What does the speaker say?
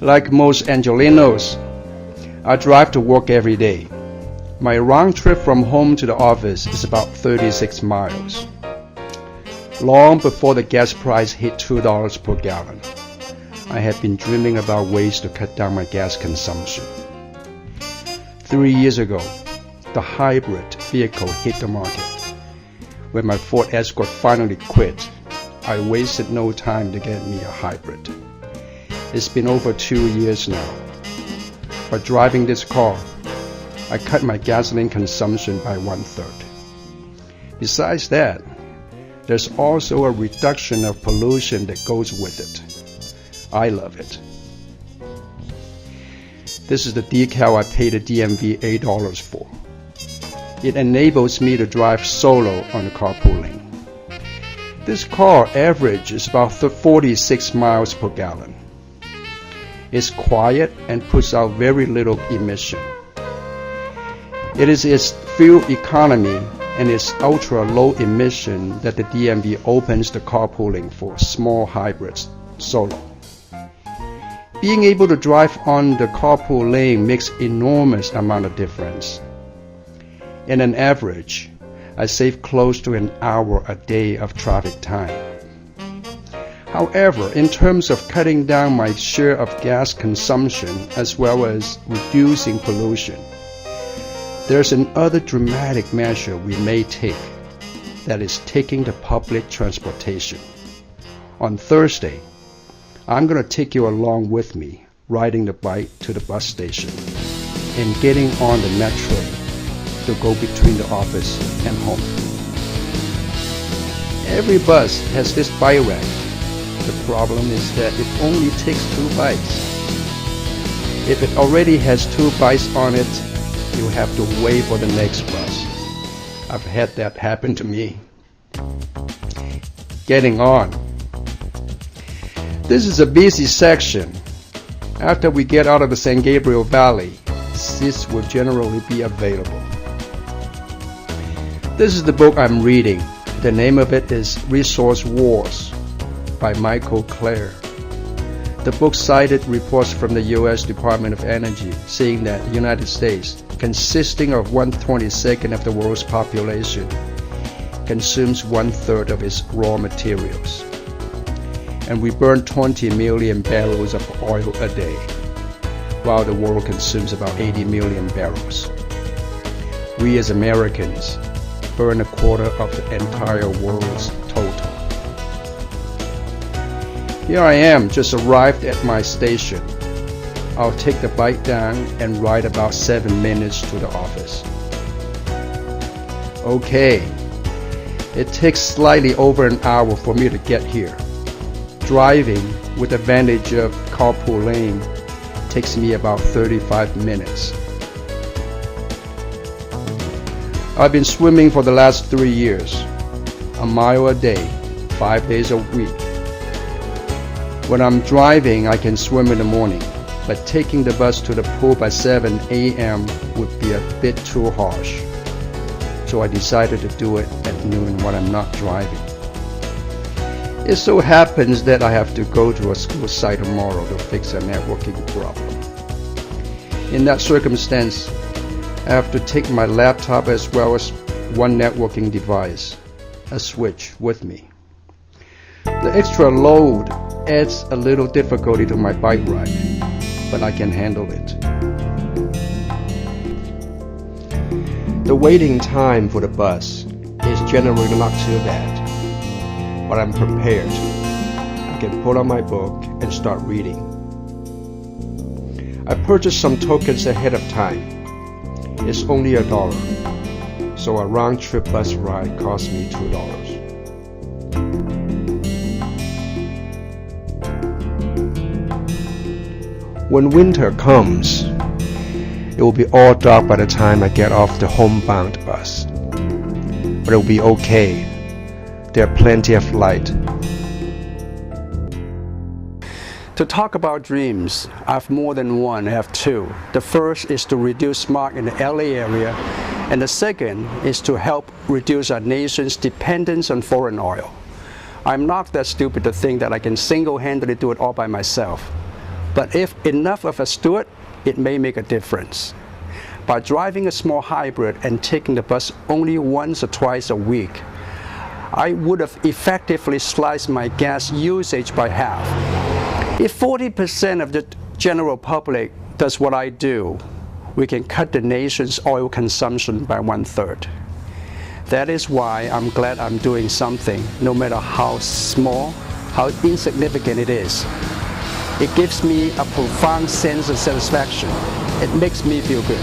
Like most Angelenos, I drive to work every day. My round trip from home to the office is about 36 miles. Long before the gas price hit $2 per gallon, I had been dreaming about ways to cut down my gas consumption. 3 years ago, the hybrid vehicle hit the market. When my Ford Escort finally quit, I wasted no time to get me a hybrid. It's been over 2 years now. By driving this car, I cut my gasoline consumption by 1/3. Besides that, there's also a reduction of pollution that goes with it. I love it. This is the decal I paid the DMV $8 for. It enables me to drive solo on the carpool lane. This car average is about 46 miles per gallon. It's quiet and puts out very little emission. It is its fuel economy and its ultra-low emission that the DMV opens the carpooling for small hybrids solo. Being able to drive on the carpool lane makes enormous amount of difference. In an average, I save close to an hour a day of traffic time. However, in terms of cutting down my share of gas consumption as well as reducing pollution, there's another dramatic measure we may take, that is taking the public transportation. On Thursday, I'm going to take you along with me, riding the bike to the bus station and getting on the metro to go between the office and home. Every bus has this bike rack. The problem is that it only takes 2 bikes. If it already has 2 bikes on it, you have to wait for the next bus. I've had that happen to me. Getting on. This is a busy section. After we get out of the San Gabriel Valley, seats will generally be available. This is the book I'm reading. The name of it is Resource Wars by Michael Clare. The book cited reports from the U.S. Department of Energy saying that the United States, consisting of 1/22 of the world's population, consumes 1/3 of its raw materials. And we burn 20 million barrels of oil a day, while the world consumes about 80 million barrels. We as Americans burn 1/4 of the entire world's total. Here I am, just arrived at my station. I'll take the bike down and ride about 7 minutes to the office. Okay, it takes slightly over an hour for me to get here. Driving with advantage of carpool lane takes me about 35 minutes. I've been swimming for the last 3 years, a mile a day, 5 days a week. When I'm driving, I can swim in the morning, but taking the bus to the pool by 7 a.m. would be a bit too harsh. So I decided to do it at noon when I'm not driving. It so happens that I have to go to a school site tomorrow to fix a networking problem. In that circumstance, I have to take my laptop as well as one networking device, a switch, with me. The extra load adds a little difficulty to my bike ride, but I can handle it. The waiting time for the bus is generally not too bad, but I'm prepared. I can pull out my book and start reading. I purchased some tokens ahead of time. It's only $1, so a round-trip bus ride cost me $2. When winter comes, it will be all dark by the time I get off the homebound bus. But it will be okay. There are plenty of light. To talk about dreams, I have more than one, I have 2. The first is to reduce smog in the LA area, and the second is to help reduce our nation's dependence on foreign oil. I'm not that stupid to think that I can single-handedly do it all by myself. But if enough of us do it, it may make a difference. By driving a small hybrid and taking the bus only once or twice a week, I would have effectively sliced my gas usage by half. If 40% of the general public does what I do, we can cut the nation's oil consumption by 1/3. That is why I'm glad I'm doing something, no matter how small, how insignificant it is. It gives me a profound sense of satisfaction. It makes me feel good.